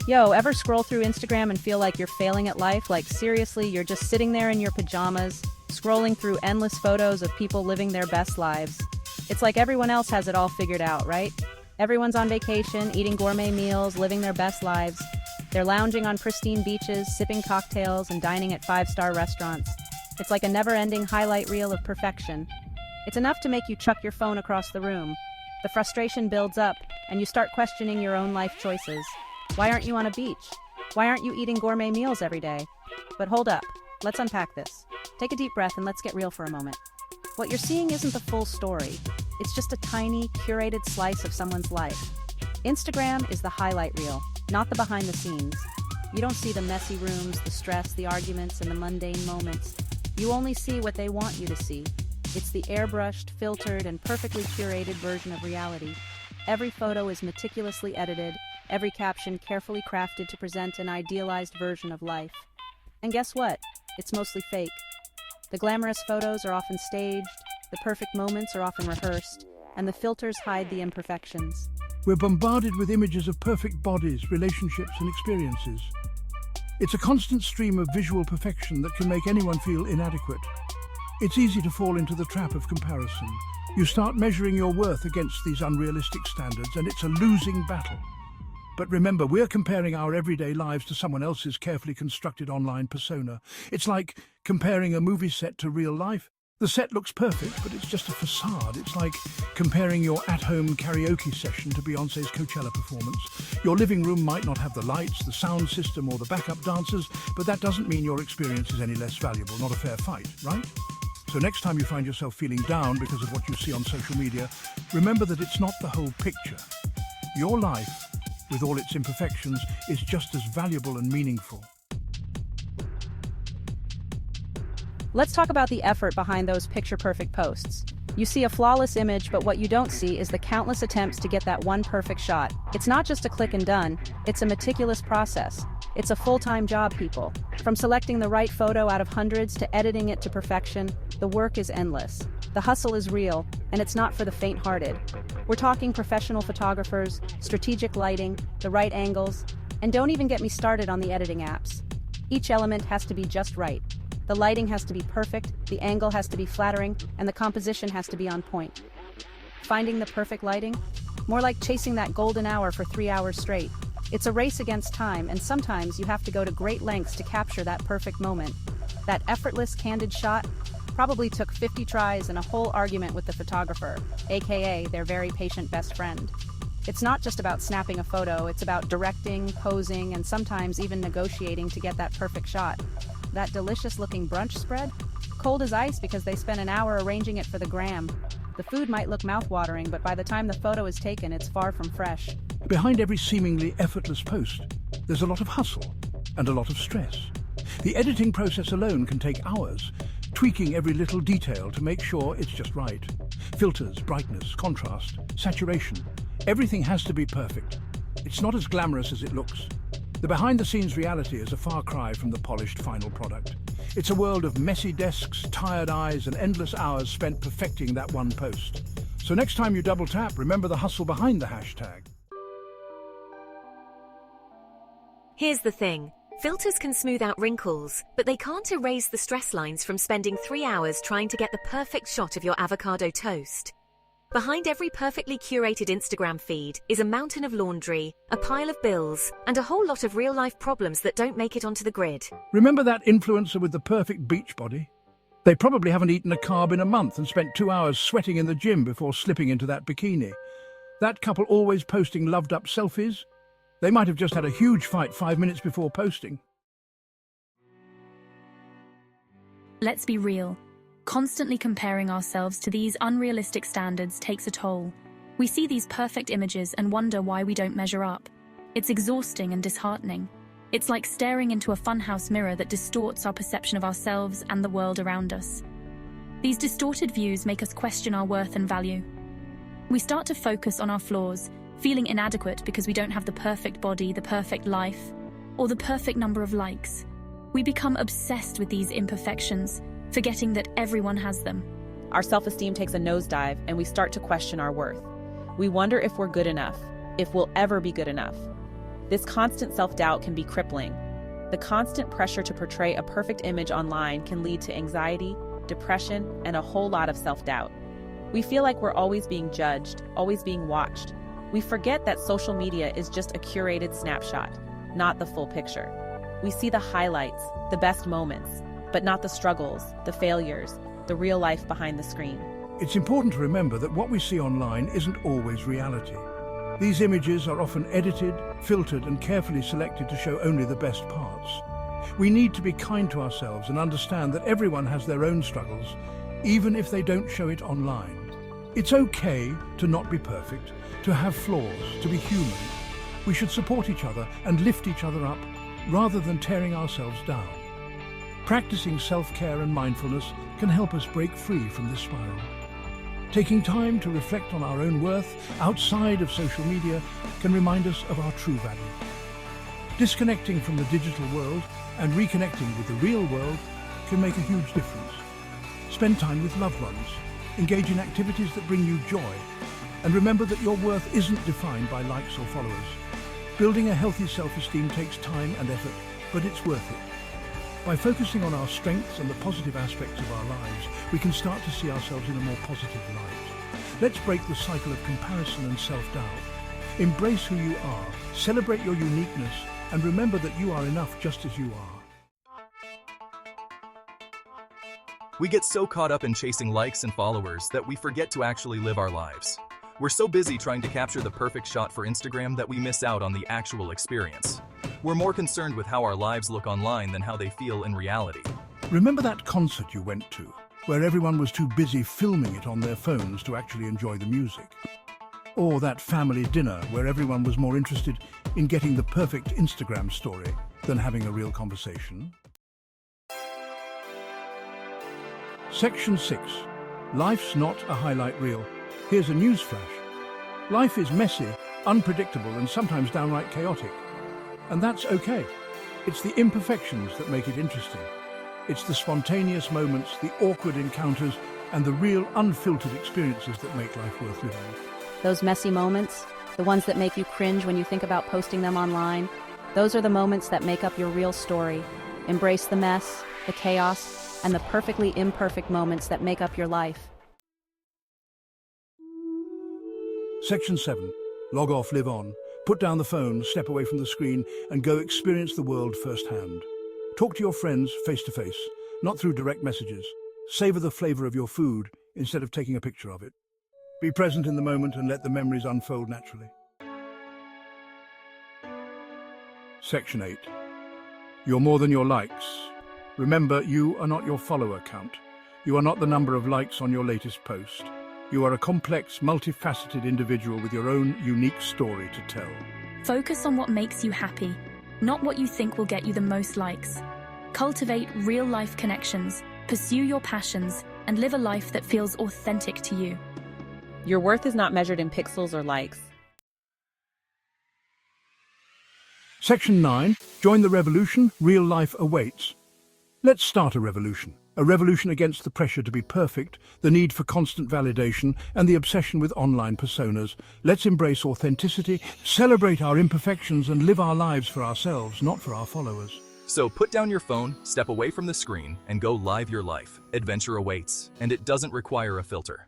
Yo, ever scroll through Instagram and feel like you're failing at life? Like, seriously, you're just sitting there in your pajamas, scrolling through endless photos of people living their best lives. It's like everyone else has it all figured out, right? Everyone's on vacation, eating gourmet meals, living their best lives. They're lounging on pristine beaches, sipping cocktails, and dining at five-star restaurants. It's like a never-ending highlight reel of perfection. It's enough to make you chuck your phone across the room. The frustration builds up, and you start questioning your own life choices. Why aren't you on a beach? Why aren't you eating gourmet meals every day? But hold up, let's unpack this. Take a deep breath and let's get real for a moment. What you're seeing isn't the full story. It's just a tiny, curated slice of someone's life. Instagram is the highlight reel, not the behind the scenes. You don't see the messy rooms, the stress, the arguments, and the mundane moments. You only see what they want you to see. It's the airbrushed, filtered, and perfectly curated version of reality. Every photo is meticulously edited, every caption carefully crafted to present an idealized version of life. And guess what? It's mostly fake. The glamorous photos are often staged, the perfect moments are often rehearsed, and the filters hide the imperfections. We're bombarded with images of perfect bodies, relationships, and experiences. It's a constant stream of visual perfection that can make anyone feel inadequate. It's easy to fall into the trap of comparison. You start measuring your worth against these unrealistic standards, and it's a losing battle. But remember, we're comparing our everyday lives to someone else's carefully constructed online persona. It's like comparing a movie set to real life. The set looks perfect, but it's just a facade. It's like comparing your at-home karaoke session to Beyoncé's Coachella performance. Your living room might not have the lights, the sound system, or the backup dancers, but that doesn't mean your experience is any less valuable. Not a fair fight, right? So next time you find yourself feeling down because of what you see on social media, remember that it's not the whole picture. Your life, with all its imperfections, is just as valuable and meaningful. Let's talk about the effort behind those picture-perfect posts. You see a flawless image, but what you don't see is the countless attempts to get that one perfect shot. It's not just a click and done, it's a meticulous process. It's a full-time job, people. From selecting the right photo out of hundreds to editing it to perfection, the work is endless. The hustle is real, and it's not for the faint-hearted. We're talking professional photographers, strategic lighting, the right angles, and don't even get me started on the editing apps. Each element has to be just right. The lighting has to be perfect, the angle has to be flattering, and the composition has to be on point. Finding the perfect lighting? More like chasing that golden hour for 3 hours straight. It's a race against time, and sometimes you have to go to great lengths to capture that perfect moment. That effortless, candid shot probably took 50 tries and a whole argument with the photographer, aka their very patient best friend. It's not just about snapping a photo, it's about directing, posing, and sometimes even negotiating to get that perfect shot. That delicious-looking brunch spread? Cold as ice because they spent an hour arranging it for the gram. The food might look mouth-watering, but by the time the photo is taken, it's far from fresh. Behind every seemingly effortless post, there's a lot of hustle and a lot of stress. The editing process alone can take hours, tweaking every little detail to make sure it's just right. Filters, brightness, contrast, saturation. Everything has to be perfect. It's not as glamorous as it looks. The behind-the-scenes reality is a far cry from the polished final product. It's a world of messy desks, tired eyes, and endless hours spent perfecting that one post. So next time you double tap, remember the hustle behind the hashtag. Here's the thing. Filters can smooth out wrinkles, but they can't erase the stress lines from spending 3 hours trying to get the perfect shot of your avocado toast. Behind every perfectly curated Instagram feed is a mountain of laundry, a pile of bills, and a whole lot of real-life problems that don't make it onto the grid. Remember that influencer with the perfect beach body? They probably haven't eaten a carb in a month and spent 2 hours sweating in the gym before slipping into that bikini. That couple always posting loved-up selfies? They might have just had a huge fight 5 minutes before posting. Let's be real. Constantly comparing ourselves to these unrealistic standards takes a toll. We see these perfect images and wonder why we don't measure up. It's exhausting and disheartening. It's like staring into a funhouse mirror that distorts our perception of ourselves and the world around us. These distorted views make us question our worth and value. We start to focus on our flaws, feeling inadequate because we don't have the perfect body, the perfect life, or the perfect number of likes. We become obsessed with these imperfections, forgetting that everyone has them. Our self-esteem takes a nosedive and we start to question our worth. We wonder if we're good enough, if we'll ever be good enough. This constant self-doubt can be crippling. The constant pressure to portray a perfect image online can lead to anxiety, depression, and a whole lot of self-doubt. We feel like we're always being judged, always being watched. We forget that social media is just a curated snapshot, not the full picture. We see the highlights, the best moments, but not the struggles, the failures, the real life behind the screen. It's important to remember that what we see online isn't always reality. These images are often edited, filtered, and carefully selected to show only the best parts. We need to be kind to ourselves and understand that everyone has their own struggles, even if they don't show it online. It's okay to not be perfect, to have flaws, to be human. We should support each other and lift each other up, rather than tearing ourselves down. Practicing self-care and mindfulness can help us break free from this spiral. Taking time to reflect on our own worth outside of social media can remind us of our true value. Disconnecting from the digital world and reconnecting with the real world can make a huge difference. Spend time with loved ones, engage in activities that bring you joy, and remember that your worth isn't defined by likes or followers. Building a healthy self-esteem takes time and effort, but it's worth it. By focusing on our strengths and the positive aspects of our lives, we can start to see ourselves in a more positive light. Let's break the cycle of comparison and self-doubt. Embrace who you are, celebrate your uniqueness, and remember that you are enough just as you are. We get so caught up in chasing likes and followers that we forget to actually live our lives. We're so busy trying to capture the perfect shot for Instagram that we miss out on the actual experience. We're more concerned with how our lives look online than how they feel in reality. Remember that concert you went to, where everyone was too busy filming it on their phones to actually enjoy the music? Or that family dinner where everyone was more interested in getting the perfect Instagram story than having a real conversation? Section 6. Life's not a highlight reel. Here's a news flash. Life is messy, unpredictable, and sometimes downright chaotic. And that's okay. It's the imperfections that make it interesting. It's the spontaneous moments, the awkward encounters, and the real unfiltered experiences that make life worth living. Those messy moments, the ones that make you cringe when you think about posting them online, those are the moments that make up your real story. Embrace the mess, the chaos, and the perfectly imperfect moments that make up your life. Section 7. Log off, live on. Put down the phone, step away from the screen, and go experience the world firsthand. Talk to your friends face to face, not through direct messages. Savor the flavor of your food instead of taking a picture of it. Be present in the moment and let the memories unfold naturally. Section 8. You're more than your likes. Remember, you are not your follower count. You are not the number of likes on your latest post. You are a complex, multifaceted individual with your own unique story to tell. Focus on what makes you happy, not what you think will get you the most likes. Cultivate real-life connections, pursue your passions, and live a life that feels authentic to you. Your worth is not measured in pixels or likes. Section 9. Join the revolution. Real life awaits. Let's start a revolution. A revolution against the pressure to be perfect, the need for constant validation, and the obsession with online personas. Let's embrace authenticity, celebrate our imperfections, and live our lives for ourselves, not for our followers. So put down your phone, step away from the screen, and go live your life. Adventure awaits, and it doesn't require a filter.